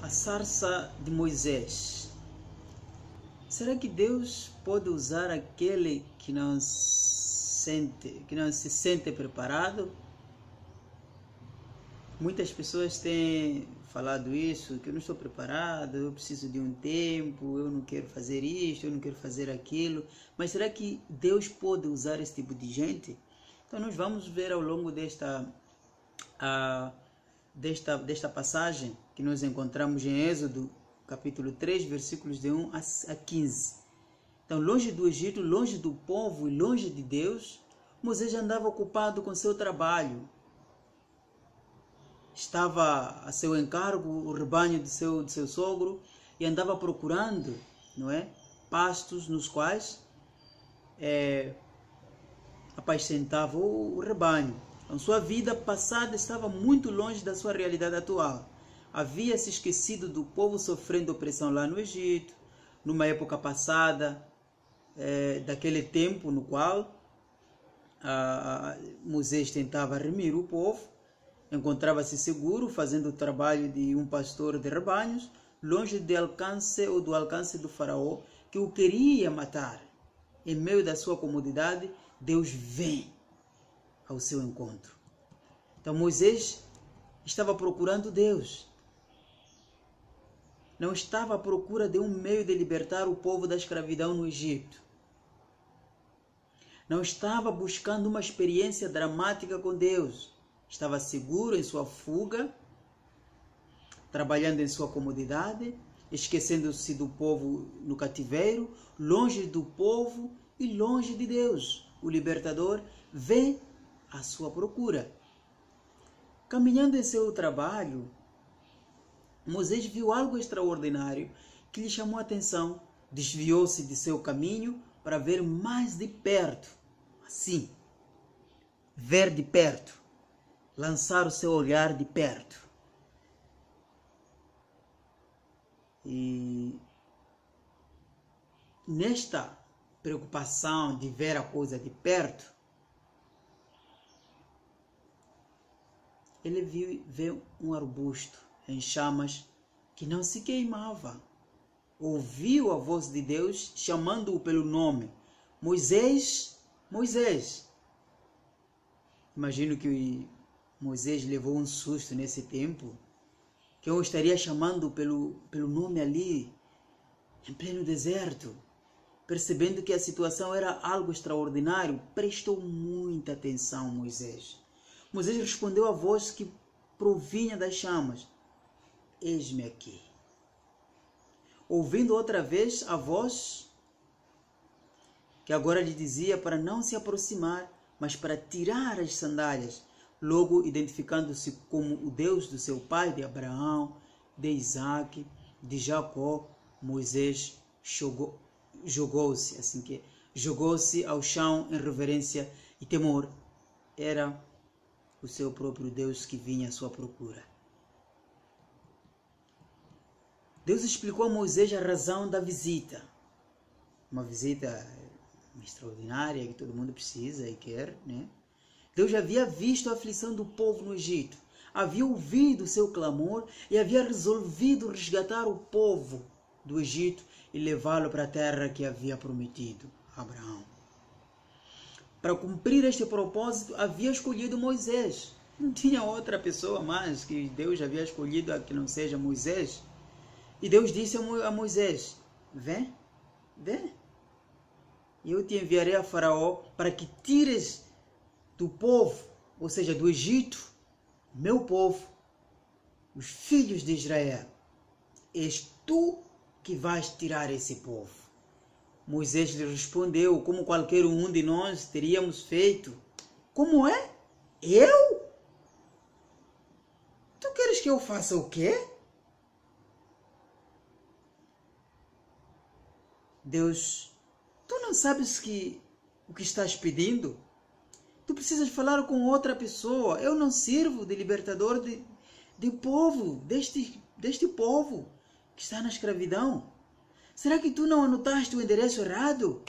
A sarça de Moisés. Será que Deus pode usar aquele que não se sente preparado? Muitas pessoas têm falado isso, que eu não estou preparado, eu preciso de um tempo, eu não quero fazer isto, eu não quero fazer aquilo. Mas será que Deus pode usar esse tipo de gente? Então nós vamos ver ao longo desta passagem que nós encontramos em Êxodo, capítulo 3, versículos de 1 a 15. Então, longe do Egito, longe do povo e longe de Deus, Moisés andava ocupado com seu trabalho. Estava a seu encargo o rebanho de seu sogro e andava procurando, não é, pastos nos quais apacentava o rebanho. Então, sua vida passada estava muito longe da sua realidade atual. Havia se esquecido do povo sofrendo opressão lá no Egito, numa época passada, daquele tempo no qual Moisés tentava remir o povo. Encontrava-se seguro fazendo o trabalho de um pastor de rebanhos, longe do alcance do faraó, que o queria matar. Em meio da sua comodidade, Deus vem ao seu encontro. Então Moisés estava procurando Deus. Não estava à procura de um meio de libertar o povo da escravidão no Egito. Não estava buscando uma experiência dramática com Deus. Estava seguro em sua fuga, trabalhando em sua comodidade, esquecendo-se do povo no cativeiro, longe do povo e longe de Deus. O libertador vem à sua procura. Caminhando em seu trabalho, Moisés viu algo extraordinário que lhe chamou a atenção. Desviou-se de seu caminho para ver mais de perto. Assim, ver de perto. Lançar o seu olhar de perto. E nesta preocupação de ver a coisa de perto, ele viu um arbusto em chamas que não se queimava. Ouviu a voz de Deus chamando-o pelo nome. Moisés, Moisés. Imagino que Moisés levou um susto nesse tempo, que eu estaria chamando pelo nome ali, em pleno deserto. Percebendo que a situação era algo extraordinário, prestou muita atenção Moisés. Moisés respondeu à voz que provinha das chamas: eis-me aqui. Ouvindo outra vez a voz que agora lhe dizia para não se aproximar, mas para tirar as sandálias, logo identificando-se como o Deus do seu pai, de Abraão, de Isaac, de Jacó, Moisés jogou-se ao chão em reverência e temor. Era o seu próprio Deus que vinha à sua procura. Deus explicou a Moisés a razão da visita. Uma visita extraordinária que todo mundo precisa e quer, né? Deus já havia visto a aflição do povo no Egito, havia ouvido o seu clamor e havia resolvido resgatar o povo do Egito e levá-lo para a terra que havia prometido a Abraão. Para cumprir este propósito, havia escolhido Moisés. Não tinha outra pessoa mais que Deus havia escolhido a que não seja Moisés. E Deus disse a Moisés: vem, e eu te enviarei a Faraó para que tires do povo, ou seja, do Egito, meu povo, os filhos de Israel. És tu que vais tirar esse povo. Moisés lhe respondeu, como qualquer um de nós teríamos feito: como é? Eu? Tu queres que eu faça o quê? Deus, tu não sabes o que estás pedindo? Tu precisas falar com outra pessoa. Eu não sirvo de libertador de povo, deste povo que está na escravidão. Será que tu não anotaste o endereço errado?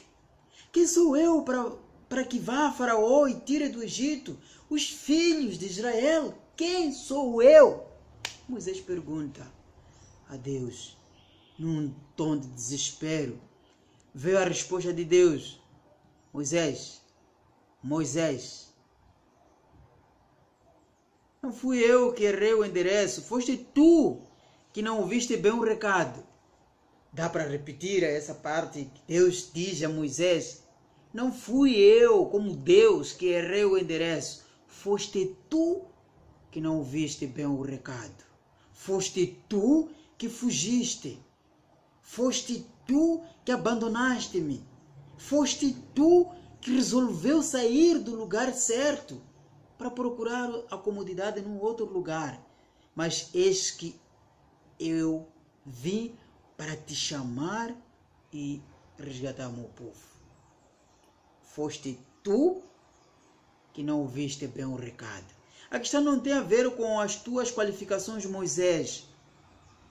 Quem sou eu para que vá a Faraó e tire do Egito os filhos de Israel? Quem sou eu? Moisés pergunta. a Deus, num tom de desespero. Veio a resposta de Deus: Moisés, não fui eu que errei o endereço, foste tu que não ouviste bem o recado. Dá para repetir essa parte que Deus diz a Moisés: não fui eu, como Deus, que errei o endereço, foste tu que não ouviste bem o recado. Foste tu que fugiste. Foste tu que abandonaste-me. Foste tu que resolveu sair do lugar certo para procurar a comodidade num outro lugar. Mas eis que eu vim para te chamar e resgatar o meu povo. Foste tu que não ouviste bem o recado. A questão não tem a ver com as tuas qualificações, Moisés,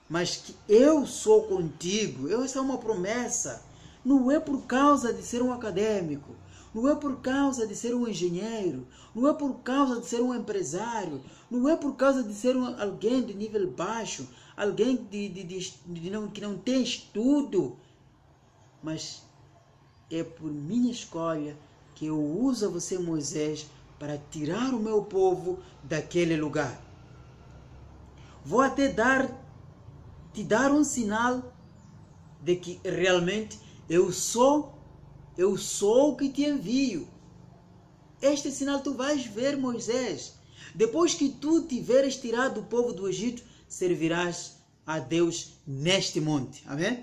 mas que eu sou contigo. Essa é uma promessa. Não é por causa de ser um acadêmico, não é por causa de ser um engenheiro, não é por causa de ser um empresário, não é por causa de ser alguém de nível baixo, alguém que não tem estudo, mas é por minha escolha que eu uso você, Moisés, para tirar o meu povo daquele lugar. Vou até te dar um sinal de que realmente eu sou o que te envio. Este sinal tu vais ver, Moisés. Depois que tu tiveres tirado o povo do Egito, servirás a Deus neste monte. Amém?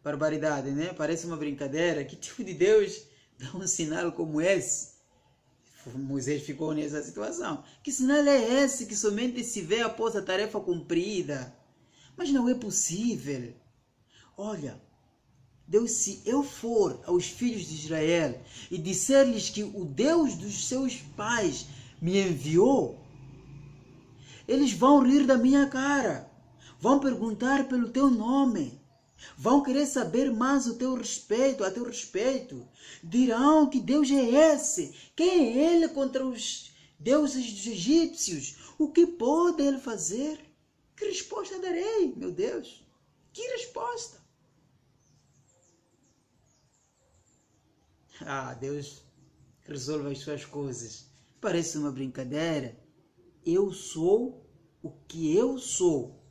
Barbaridade, né? Parece uma brincadeira. Que tipo de Deus dá um sinal como esse? Moisés ficou nessa situação. Que sinal é esse que somente se vê após a tarefa cumprida? Mas não é possível. Olha, Deus, se eu for aos filhos de Israel e disser-lhes que o Deus dos seus pais me enviou, eles vão rir da minha cara, vão perguntar pelo teu nome, vão querer saber mais a teu respeito, dirão que Deus é esse, quem é ele contra os deuses dos egípcios, o que pode ele fazer? Que resposta darei, meu Deus? Que resposta? Deus resolve as suas coisas. Parece uma brincadeira. Eu sou o que eu sou,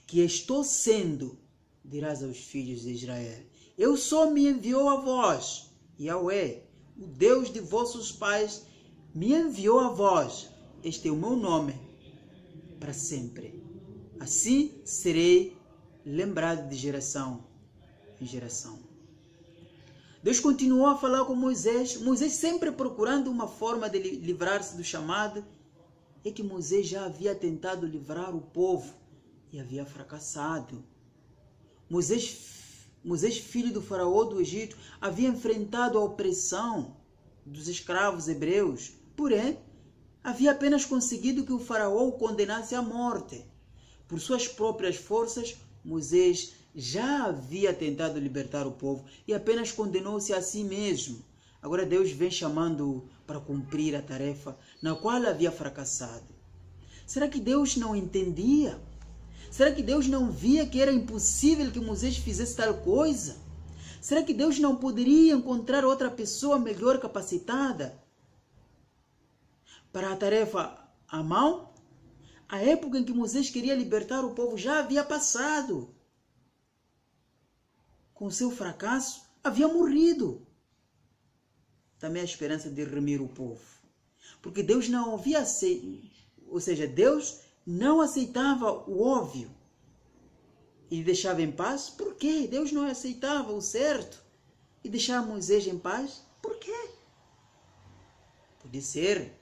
que estou sendo, dirás aos filhos de Israel. Eu sou, me enviou a vós. Yahweh, o Deus de vossos pais, me enviou a vós. Este é o meu nome para sempre. Assim serei lembrado de geração em geração. Deus continuou a falar com Moisés. Moisés sempre procurando uma forma de livrar-se do chamado. É que Moisés já havia tentado livrar o povo e havia fracassado. Moisés, filho do faraó do Egito, havia enfrentado a opressão dos escravos hebreus. Porém, havia apenas conseguido que o faraó o condenasse à morte. Por suas próprias forças, Moisés já havia tentado libertar o povo e apenas condenou-se a si mesmo. Agora Deus vem chamando-o para cumprir a tarefa na qual havia fracassado. Será que Deus não entendia? Será que Deus não via que era impossível que Moisés fizesse tal coisa? Será que Deus não poderia encontrar outra pessoa melhor capacitada para a tarefa à mão? A época em que Moisés queria libertar o povo já havia passado. Com seu fracasso, havia morrido. Também a esperança de remir o povo. Porque Deus não havia aceito, ou seja, Deus não aceitava o óbvio e deixava em paz. Por quê? Deus não aceitava o certo e deixava Moisés em paz. Por quê? Pode ser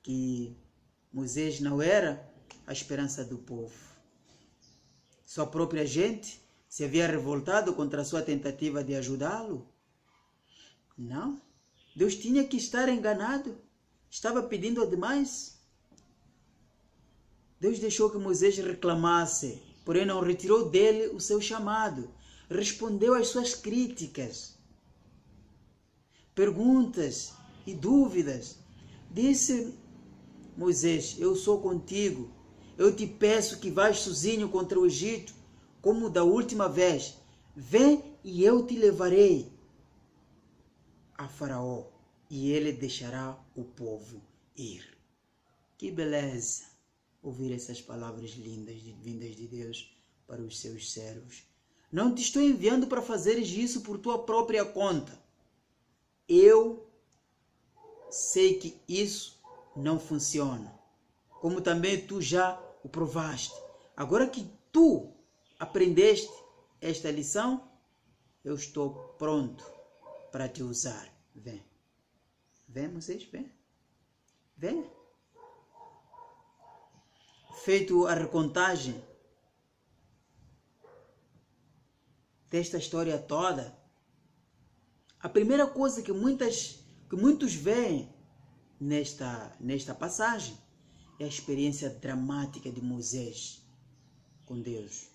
que Moisés não era a esperança do povo. Sua própria gente se havia revoltado contra a sua tentativa de ajudá-lo? Não. Deus tinha que estar enganado. Estava pedindo demais. Deus deixou que Moisés reclamasse, porém não retirou dele o seu chamado. Respondeu às suas críticas, perguntas e dúvidas. Disse Moisés, eu sou contigo. Eu te peço que vás sozinho contra o Egito, como da última vez. Vem e eu te levarei a Faraó, e ele deixará o povo ir. Que beleza ouvir essas palavras lindas vindas de Deus para os seus servos. Não te estou enviando para fazeres isso por tua própria conta. Eu sei que isso não funciona, como também tu já o provaste. Agora que tu aprendeste esta lição, eu estou pronto para te usar. Vem. Vem, Moisés, vem. Vem. Feito a recontagem desta história toda, a primeira coisa que muitos veem nesta passagem é a experiência dramática de Moisés com Deus.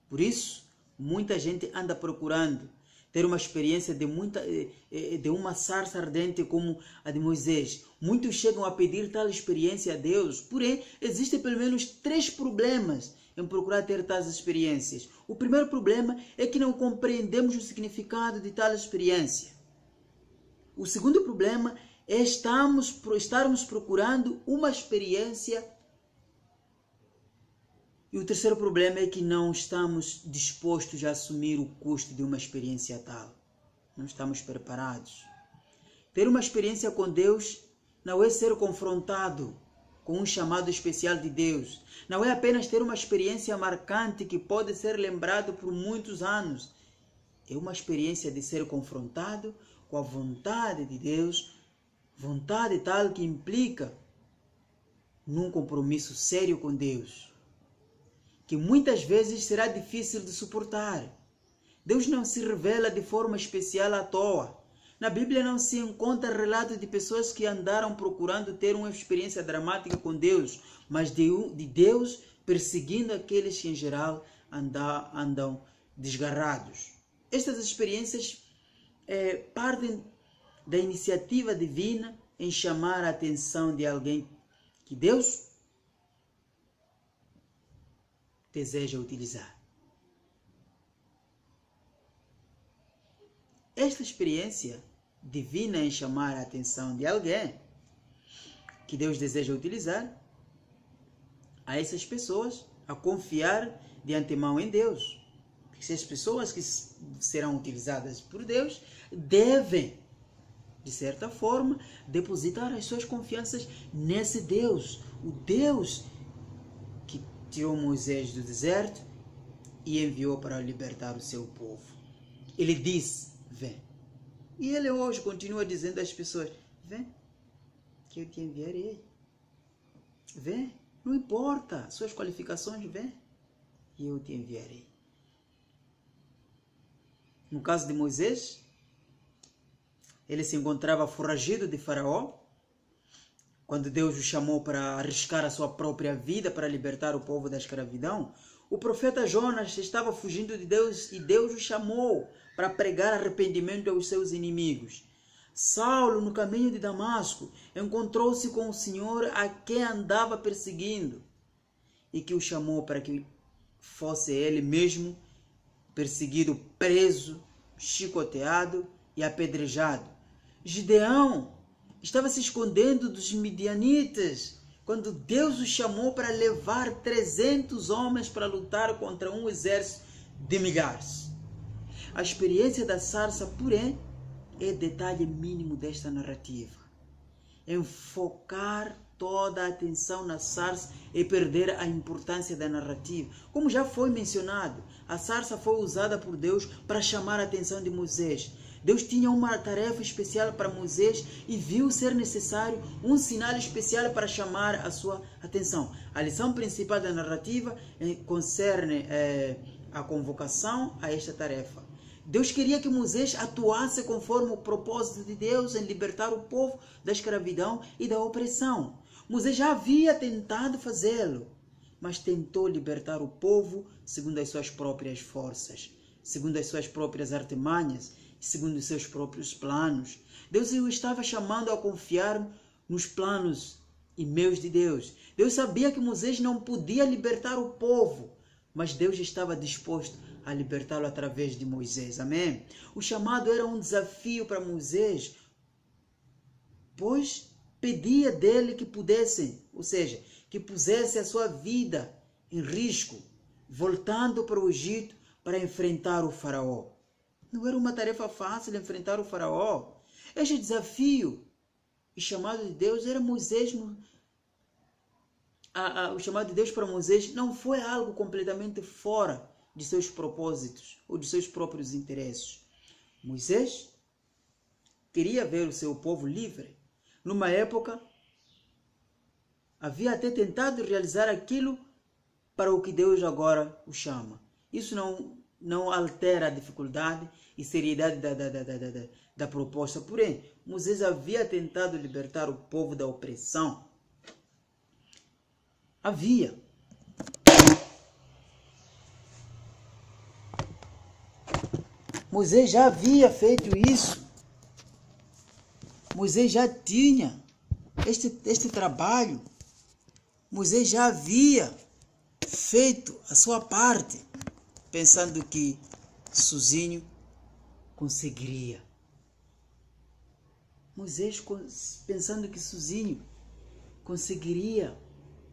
Por isso, muita gente anda procurando ter uma experiência de uma sarça ardente como a de Moisés. Muitos chegam a pedir tal experiência a Deus, porém, existem pelo menos 3 problemas em procurar ter tais experiências. O primeiro problema é que não compreendemos o significado de tal experiência. O segundo problema é estarmos procurando uma experiência. E o terceiro problema é que não estamos dispostos a assumir o custo de uma experiência tal. Não estamos preparados. Ter uma experiência com Deus não é ser confrontado com um chamado especial de Deus. Não é apenas ter uma experiência marcante que pode ser lembrado por muitos anos. É uma experiência de ser confrontado com a vontade de Deus, vontade tal que implica num compromisso sério com Deus, que muitas vezes será difícil de suportar. Deus não se revela de forma especial à toa. Na Bíblia não se encontra relato de pessoas que andaram procurando ter uma experiência dramática com Deus, mas de Deus perseguindo aqueles que em geral andam desgarrados. Estas experiências partem da iniciativa divina em chamar a atenção de alguém que Deus deseja utilizar. Esta experiência divina em chamar a atenção de alguém que Deus deseja utilizar, a essas pessoas a confiar de antemão em Deus. Porque essas pessoas que serão utilizadas por Deus devem, de certa forma, depositar as suas confianças nesse Deus. O Deus que tirou Moisés do deserto e enviou para libertar o seu povo. Ele disse, vem. E ele hoje continua dizendo às pessoas, vem, que eu te enviarei. Vem, não importa suas qualificações, vem, e eu te enviarei. No caso de Moisés, ele se encontrava foragido de Faraó, quando Deus o chamou para arriscar a sua própria vida para libertar o povo da escravidão. O profeta Jonas estava fugindo de Deus e Deus o chamou para pregar arrependimento aos seus inimigos. Saulo, no caminho de Damasco, encontrou-se com o Senhor a quem andava perseguindo e que o chamou para que fosse ele mesmo perseguido, preso, chicoteado e apedrejado. Gideão estava se escondendo dos midianitas quando Deus o chamou para levar 300 homens para lutar contra um exército de milhares. A experiência da sarça, porém, é detalhe mínimo desta narrativa. Enfocar toda a atenção na sarça e perder a importância da narrativa. Como já foi mencionado, a sarça foi usada por Deus para chamar a atenção de Moisés. Deus tinha uma tarefa especial para Moisés e viu ser necessário um sinal especial para chamar a sua atenção. A lição principal da narrativa concerne a convocação a esta tarefa. Deus queria que Moisés atuasse conforme o propósito de Deus em libertar o povo da escravidão e da opressão. Moisés já havia tentado fazê-lo, mas tentou libertar o povo segundo as suas próprias forças, segundo as suas próprias artimanhas, segundo os seus próprios planos. Deus o estava chamando a confiar nos planos e meios de Deus. Deus sabia que Moisés não podia libertar o povo, mas Deus estava disposto a libertá-lo através de Moisés. Amém? O chamado era um desafio para Moisés, pois pedia dele que pudessem, ou seja, que pusesse a sua vida em risco, voltando para o Egito para enfrentar o faraó. Não era uma tarefa fácil enfrentar o faraó. Este desafio e chamado de Deus era Moisés. O chamado de Deus para Moisés não foi algo completamente fora de seus propósitos ou de seus próprios interesses. Moisés queria ver o seu povo livre. Numa época, havia até tentado realizar aquilo para o que Deus agora o chama. Isso não altera a dificuldade e seriedade da proposta. Porém, Moisés havia tentado libertar o povo da opressão. Havia. Moisés já havia feito isso. Moisés já tinha este trabalho. Moisés já havia feito a sua parte, pensando que sozinho conseguiria. Moisés pensando que sozinho conseguiria,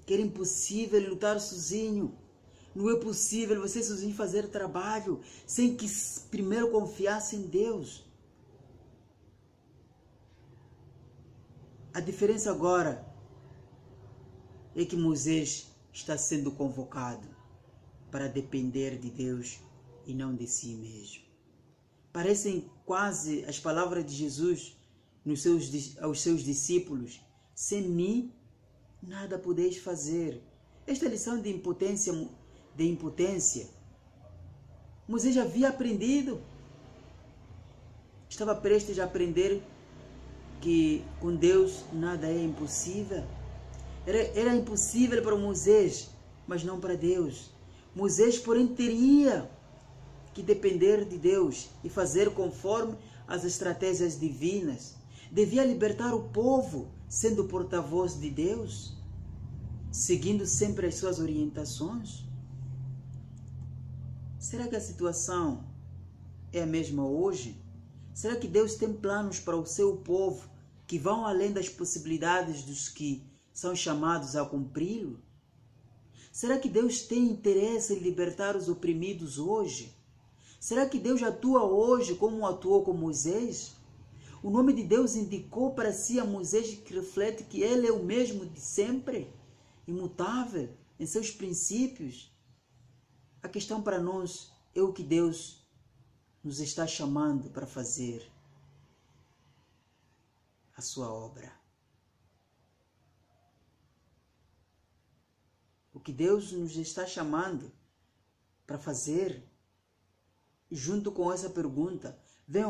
que era impossível lutar sozinho. Não é possível você sozinho fazer trabalho sem que primeiro confiasse em Deus. A diferença agora é que Moisés está sendo convocado para depender de Deus e não de si mesmo. Parecem quase as palavras de Jesus aos seus discípulos: sem mim nada podeis fazer. Esta lição de impotência, Moisés já havia aprendido. Estava prestes a aprender que com Deus nada é impossível. Era impossível para Moisés, mas não para Deus. Moisés, porém, teria que depender de Deus e fazer conforme as estratégias divinas. Devia libertar o povo, sendo porta-voz de Deus, seguindo sempre as suas orientações. Será que a situação é a mesma hoje? Será que Deus tem planos para o seu povo que vão além das possibilidades dos que são chamados a cumpri-lo? Será que Deus tem interesse em libertar os oprimidos hoje? Será que Deus atua hoje como atuou com Moisés? O nome de Deus indicou para si a Moisés que reflete que Ele é o mesmo de sempre, imutável em seus princípios. A questão para nós é o que Deus nos está chamando para fazer a sua obra. O que Deus nos está chamando para fazer. E junto com essa pergunta, vem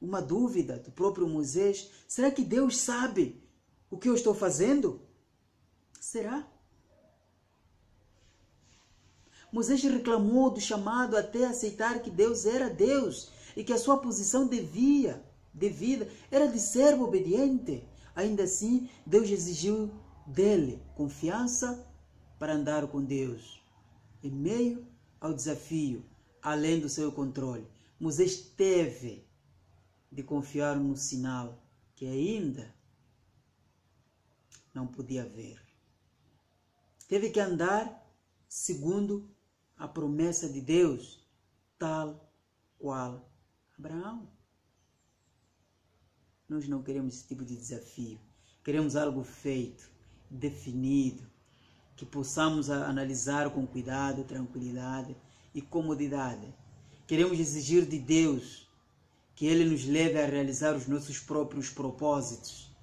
uma dúvida do próprio Moisés. Será que Deus sabe o que eu estou fazendo? Será? Moisés reclamou do chamado até aceitar que Deus era Deus e que a sua posição devida era de servo obediente. Ainda assim, Deus exigiu dele confiança para andar com Deus. Em meio ao desafio, além do seu controle, Moisés teve de confiar no sinal que ainda não podia ver. Teve que andar segundo a promessa de Deus, tal qual Abraão. Nós não queremos esse tipo de desafio. Queremos algo feito, definido, que possamos analisar com cuidado, tranquilidade e comodidade. Queremos exigir de Deus que Ele nos leve a realizar os nossos próprios propósitos,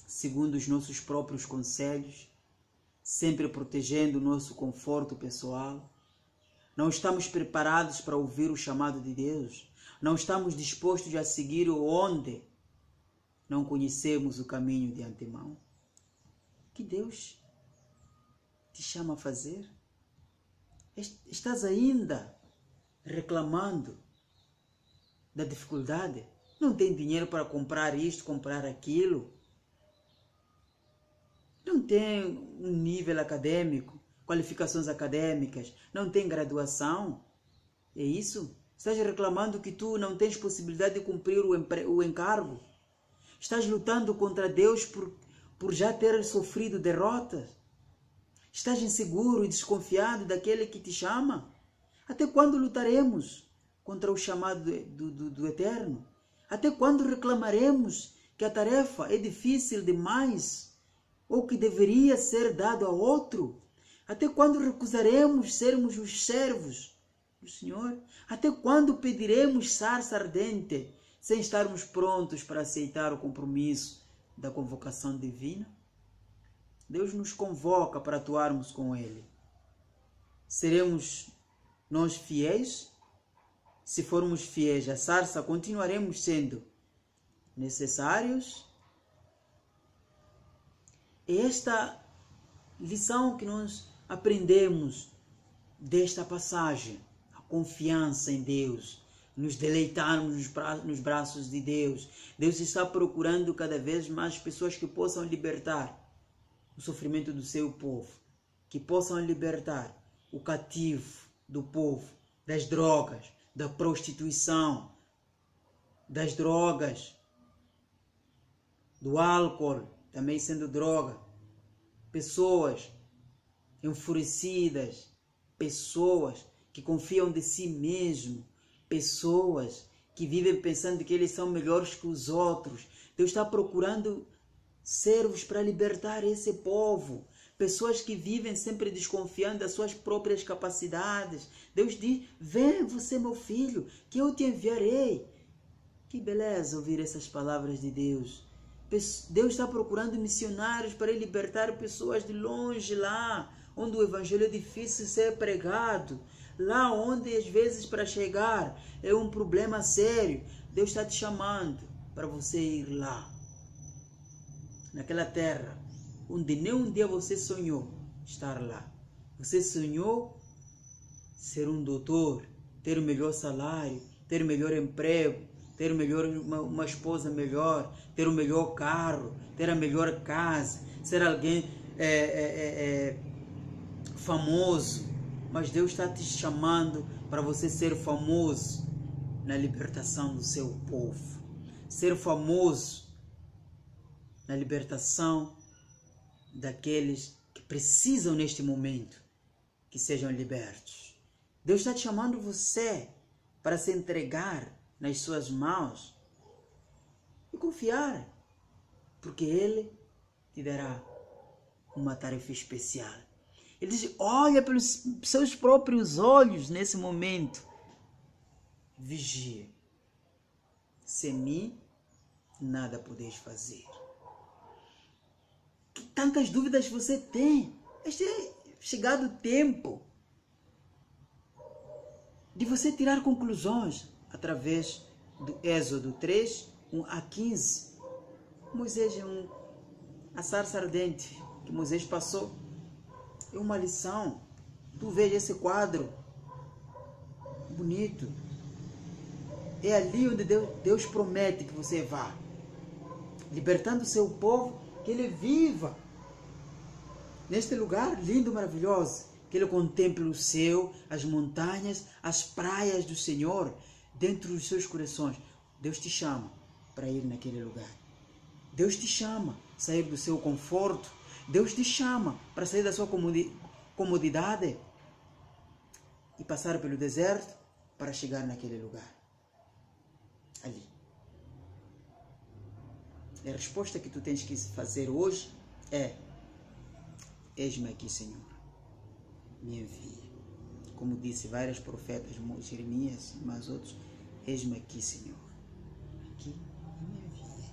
segundo os nossos próprios conselhos, sempre protegendo o nosso conforto pessoal. Não estamos preparados para ouvir o chamado de Deus. Não estamos dispostos a seguir onde não conhecemos o caminho de antemão. Que Deus te chama a fazer? Estás ainda reclamando da dificuldade? Não tem dinheiro para comprar isto, comprar aquilo? não tem um nível acadêmico, qualificações acadêmicas, não tem graduação. É isso? Estás reclamando que tu não tens possibilidade de cumprir o encargo? Estás lutando contra Deus por já ter sofrido derrotas? Estás inseguro e desconfiado daquele que te chama? Até quando lutaremos contra o chamado do Eterno? Até quando reclamaremos que a tarefa é difícil demais ou que deveria ser dado a outro? Até quando recusaremos sermos os servos do Senhor? Até quando pediremos sarça ardente sem estarmos prontos para aceitar o compromisso da convocação divina? Deus nos convoca para atuarmos com Ele. Seremos nós fiéis? Se formos fiéis à sarça, continuaremos sendo necessários? Esta lição que nós aprendemos desta passagem, a confiança em Deus, nos deleitarmos nos braços de Deus. Deus está procurando cada vez mais pessoas que possam libertar o sofrimento do seu povo, que possam libertar o cativo do povo das drogas, da prostituição, das drogas, do álcool, também sendo droga. Pessoas enfurecidas, pessoas que confiam de si mesmo, pessoas que vivem pensando que eles são melhores que os outros. Deus está procurando servos para libertar esse povo. Pessoas que vivem sempre desconfiando das suas próprias capacidades. Deus diz: vem você, meu filho, que eu te enviarei. Que beleza ouvir essas palavras de Deus. Deus está procurando missionários para libertar pessoas de longe, lá onde o evangelho é difícil ser pregado, lá onde às vezes para chegar é um problema sério. Deus está te chamando para você ir lá, naquela terra onde nem um dia você sonhou estar lá. Você sonhou ser um doutor, ter o melhor salário, ter o melhor emprego, ter uma esposa melhor, ter o melhor carro, ter a melhor casa, ser alguém famoso. Mas Deus está te chamando para você ser famoso na libertação do seu povo. Ser famoso na libertação daqueles que precisam neste momento que sejam libertos. Deus está te chamando você para se entregar nas suas mãos e confiar, porque Ele te dará uma tarefa especial. Ele diz: olha pelos seus próprios olhos nesse momento, vigia, sem mim nada podeis fazer. Que tantas dúvidas você tem? Este é chegado o tempo de você tirar conclusões através do Êxodo 3, 1 a 15. Moisés a sarça ardente que Moisés passou é uma lição. Tu vês esse quadro bonito. É ali onde Deus promete que você vá, libertando o seu povo, que ele viva neste lugar lindo, maravilhoso, que ele contemple o céu, as montanhas, as praias do Senhor dentro dos seus corações. Deus te chama para ir naquele lugar. Deus te chama a sair do seu conforto. Deus te chama para sair da sua comodidade e passar pelo deserto para chegar naquele lugar. Ali. E a resposta que tu tens que fazer hoje é: eis-me aqui, Senhor, me envia. Como disse vários profetas, Jeremias, mas outros: eis-me aqui, Senhor, aqui me envia.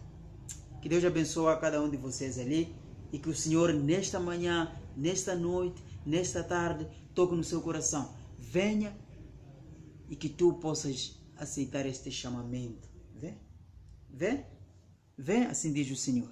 Que Deus abençoe a cada um de vocês ali e que o Senhor nesta manhã, nesta noite, nesta tarde, toque no seu coração. Venha e que tu possas aceitar este chamamento. Vem, vem, vem, assim diz o Senhor.